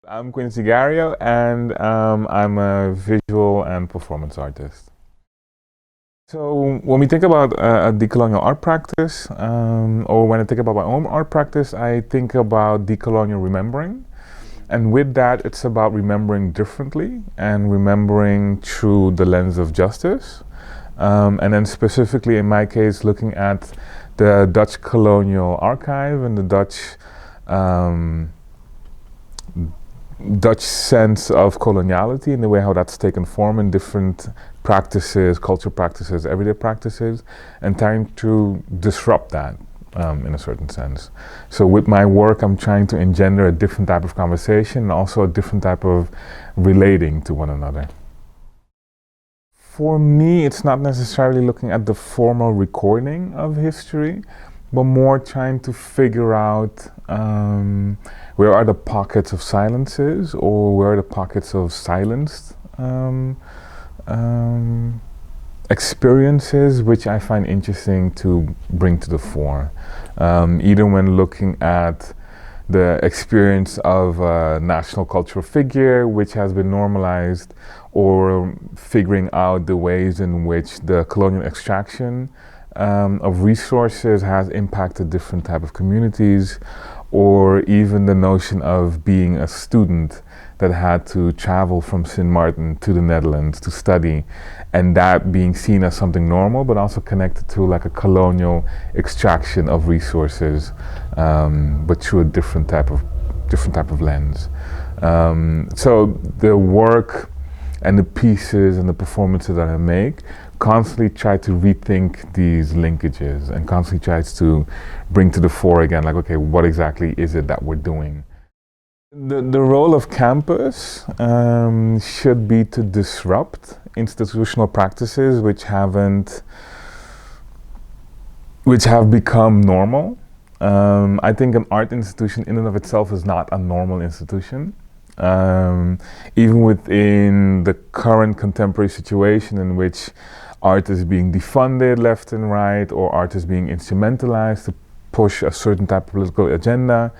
I'm Quinsy Gario, and I'm a visual and performance artist. So when we think about a decolonial art practice, or when I think about my own art practice, I think about decolonial remembering. And with that, it's about remembering differently and remembering through the lens of justice. And then specifically in my case, looking at the Dutch colonial archive and the um, Dutch sense of coloniality and the way how that's taken form in different practices, cultural practices, everyday practices, and trying to disrupt that in a certain sense. So with my work, I'm trying to engender a different type of conversation and also a different type of relating to one another. For me, it's not necessarily looking at the formal recording of history, but more trying to figure out where are the pockets of silences or where are the pockets of silenced experiences which I find interesting to bring to the fore. Either when looking at the experience of a national cultural figure which has been normalized, or figuring out the ways in which the colonial extraction of resources has impacted different type of communities, or even the notion of being a student that had to travel from Sint Maarten to the Netherlands to study, and that being seen as something normal, but also connected to like a colonial extraction of resources, but through a different type of lens. So the work and the pieces and the performances that I make constantly try to rethink these linkages and constantly tries to bring to the fore again, like, okay, what exactly is it that we're doing? The role of campus should be to disrupt institutional practices which have become normal. I think an art institution in and of itself is not a normal institution. Even within the current contemporary situation in which art is being defunded left and right, or art is being instrumentalized to push a certain type of political agenda,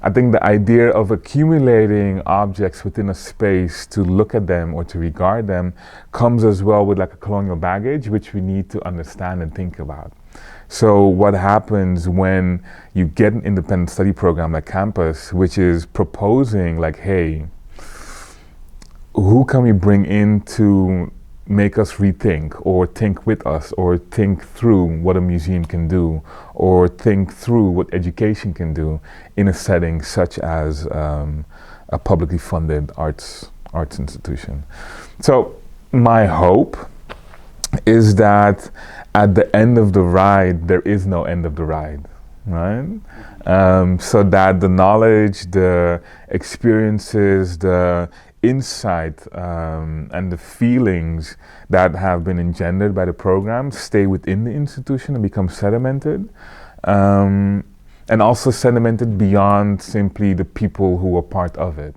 I think the idea of accumulating objects within a space to look at them or to regard them comes as well with like a colonial baggage, which we need to understand and think about. So what happens when you get an independent study program like Campus, which is proposing like, hey, who can we bring in to make us rethink or think with us or think through what a museum can do or think through what education can do in a setting such as a publicly funded arts institution. So my hope is that at the end of the ride, there is no end of the ride, right? So that the knowledge, the experiences, the insight, and the feelings that have been engendered by the program stay within the institution and become sedimented, and also sedimented beyond simply the people who are part of it.